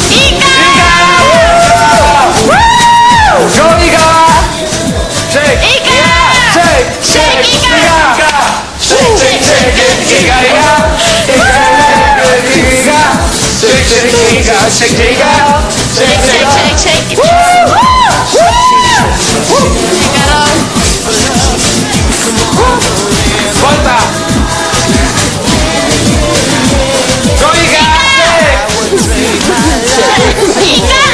Ika! Go, Ika! Shake! Ika! Shake! Shake, Ika! Shake, shake, shake it! Ika, Ika! Ika, Ika! Shake, shake, Ika! Shake, Ika! Shake, shake, shake, shake. Ika raw. Volta! Go, Ika! Ika!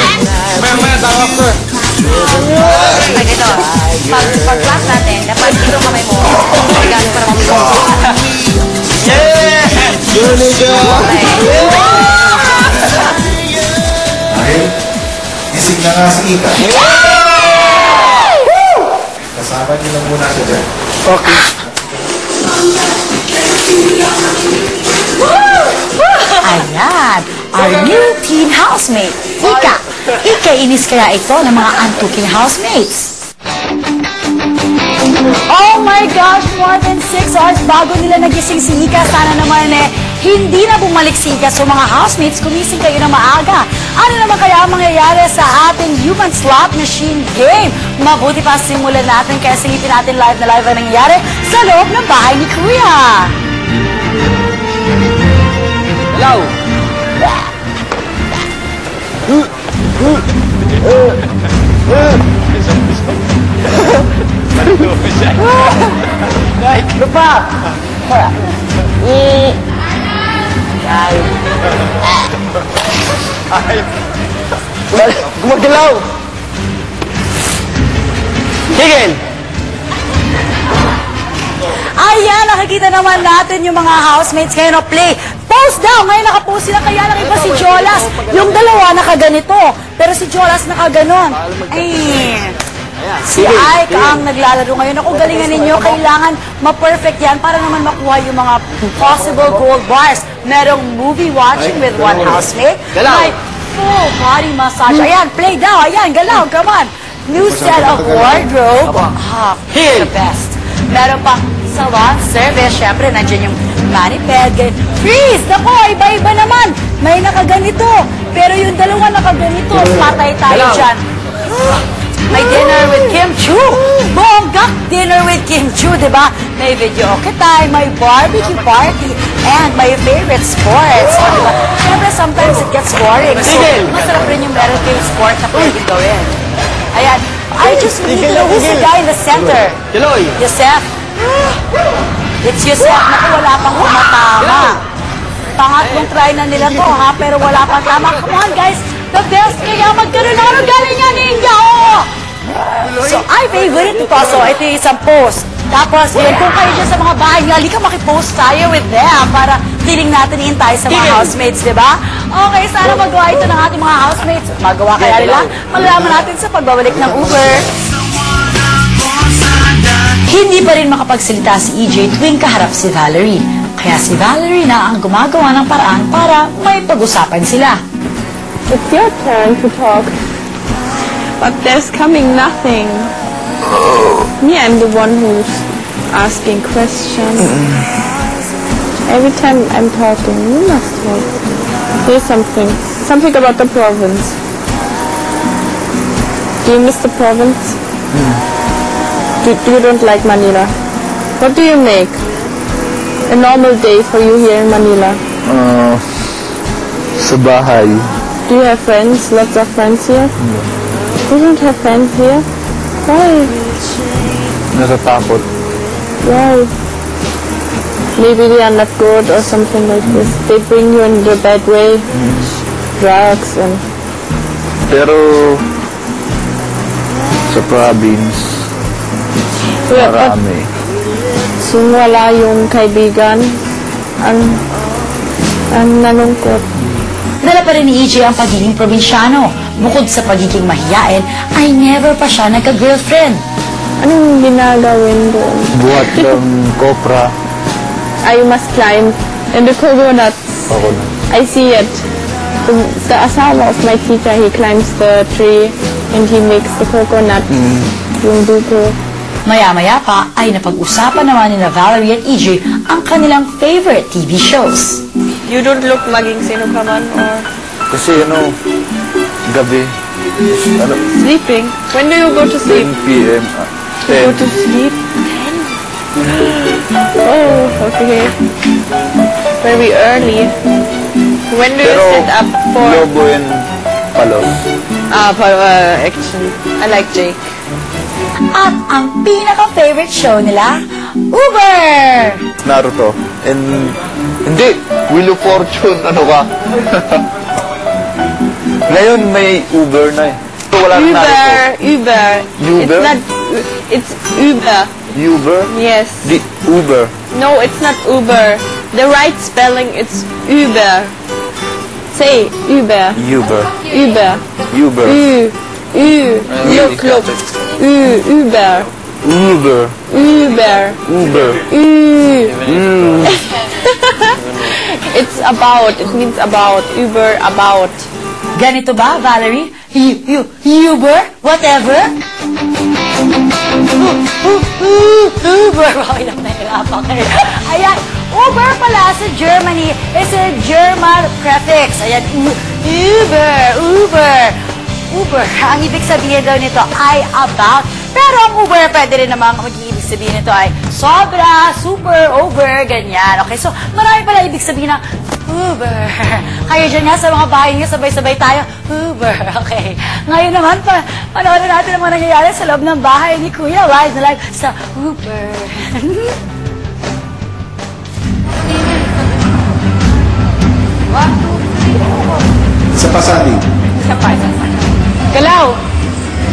Maya, tawag ko. Pag ito, pag-class natin, dapat ito kamay mo. Gano'n para mag-class. Yeah! Dahil, gising na nga si Ika. Kasama niyo lang muna siya dyan. Okay. Ayan, our new teen housemate, Ika. Ika-inis kaya ito ng mga antuking housemates. Oh my gosh, more than 6 hours bago nila nagising si Ika. Sana naman hindi na bumalik si Ika. So mga housemates, kumising kayo na maaga. Ano naman kaya ang mangyayari sa ating human slot machine game? Mabuti pa simulan natin kaya silipin natin live na live ang nangyayari sa loob ng bahay ni Kuya. Hello! Lupa! Gumagalaw! Tigil! Ayan, nakikita naman natin yung mga housemates ngayon na play. Post daw! Ngayon nakapost sila, kaya lang iba si Jolas. Yung dalawa nakaganito, pero si Jolas nakaganon. Ay, si Ike ang naglalaro ngayon. Ako, galingan ninyo, kailangan ma-perfect yan para naman makuha yung mga possible gold bars. Merong movie watching with one housemate. May full body massage. Ayan, play daw. Ayan, galaw, come on. New set of wardrobe. The best. Meron pang salon service. Siyempre, nandiyan yung mani-ped. Freeze! Naku, iba-iba naman. May nakaganito. Pero yung dalawa nakaganito, patay tayo dyan. May dinner with Kim Chu. Bonggak dinner with Kim Chu, di ba? May video okay, may barbecue party, and my favorite sports. O, diba? Siyempre, sometimes it gets boring. So, masarap rin yung meron kayong sport na pwedeng gawin. Ayan. I just need to know who's the guy in the center. Yosef. It's Yosef. Naku, wala pang kumatama. Pangatlong try na nila to, ha? Pero wala pang tama. Come on, guys. The best kaya magkaroon na ano galing nga ninja, oh! So, ay, favorite ito. So, ito yung isang post. Tapos, yun, kung kayo dyan sa mga bahay nila, halika makipost tayo with them para feeling natin tayo sa mga housemates, di ba? Okay, sana magawa ito ng ating mga housemates. Magawa kaya nila? Malalaman natin sa pagbabalik ng Uber. Hindi pa rin makapagsalita si EJ tuwing kaharap si Valerie. Kaya si Valerie na ang gumagawa ng paraan para may pag-usapan sila. It's your turn to talk. But there's coming nothing. Me, I'm the one who's asking questions. Every time I'm talking, you must talk. Here's something. Something about the province. Do you miss the province? You don't like Manila? What do you make? A normal day for you here in Manila? Sa bahay. Do you have friends? Lots of friends here? You don't have friends here? Why? Natatakot. Why? Maybe they are not good or something like this. They bring you in the bad way. Drugs and... Pero sa province, marami. So wala yung kaibigan, ang nalungkot. Dala pa rin ni EJ ang pagiging probinsyano. Bukod sa pagiging mahiyain, ay never pa siya nagka-girlfriend. Anong ginagawin doon? Buhat ng kopra. I must climb. And the coconuts, I see it. The asawa of my teacher, he climbs the tree and he makes the coconut. Yung buko. Maya-maya pa ay napag-usapan naman nila Valerie at EJ ang kanilang favorite TV shows. You don't look maging sino ka man or Kasi gabi. Sleeping. When do you go to 10 sleep? p.m. Go to sleep. Oh, okay. Very early. When do you Pero sit up for Lobo and Palos. action? I like Jake. At ang pinaka-favorite show nila, Uber! Naruto. And hindi, Wheel of Fortune, ano ka? Ngayon may Uber na eh. So, wala na Naruto. Uber. Uber? It's not. It's Uber. Uber? Yes. The Uber. No, it's not Uber. The right spelling, it's Uber. Say Uber. Uber. Uber. Uber. Look. Uber. Uber. Uber. Uber. It's about. It means about. Uber, about. Ganito ba, Valerie? Uber? Whatever? Uber! Okay lang, nahirapan kayo. Ayan, Uber pala sa Germany is a German prefix. Ayan, Uber. Ang ibig sabihin daw nito ay about. Pero ang Uber, pwede rin namang mag-ibig sabihin nito ay sobra, super, over, ganyan. Okay, so marami pala ibig sabihin ng Uber. Kayo dyan nga sa mga bahay niyo, sabay-sabay tayo, Uber. Okay. Ngayon naman, panoorin natin ang mga nangyayari sa loob ng bahay ni Kuya Live na live sa Uber. Isa pa, Sandy. Galaw.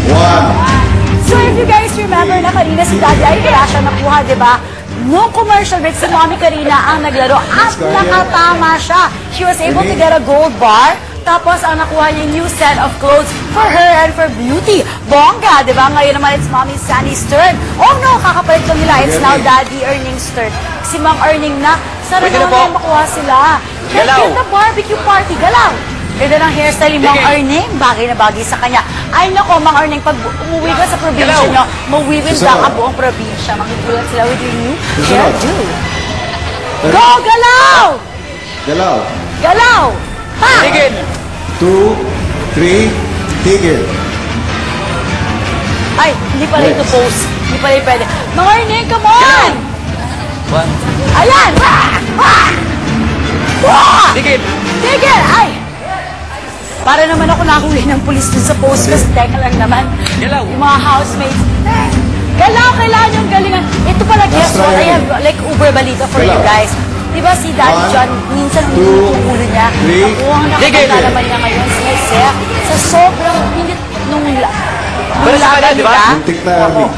1. So if you guys remember na kanina si Daddy ay wala siya nakuha, di ba? Nung commercial break, si Mommy Karina ang naglaro at nakatama siya. She was able to get a gold bar. Tapos ang nakuha niya new set of clothes for her and for beauty. Bongga, di ba? Ngayon naman it's Mommy Sandy's turn. Oh no, kakapalit lang nila. It's now Daddy Earning's turn. Si Mang Earning na. Sana naman makuha sila. Let's get the barbecue party. Galaw! Ganda ng hairstyle ni Mang Earning. Bagay na bagay sa kanya. Ay nako, Mang Earning, pag umuwi ka sa probinsya nyo, mawiwinda ka buong probinsya. Makigulat sila with your new hairdo. Go, Galaw! Galaw. Galaw! Ha! 2, 3, tigil. Ay, hindi pala ito pose. Hindi pala yung pwede. Mang Earning, come on! Ayan! Tigil! Tigil! Ay! Para naman ako nakuwi ng pulis dun sa post kasi teka lang naman. Galaw. Yung mga housemates. Galaw, kailangan yung galingan. Ito pala, guess what? I have like Uber balita for you guys. Diba si Daddy John, minsan ang ulo niya. Nakakita naman niya ngayon si Jose. Sa sobrang minute nung Pero sa kanya, di ba? Muntik na, Army.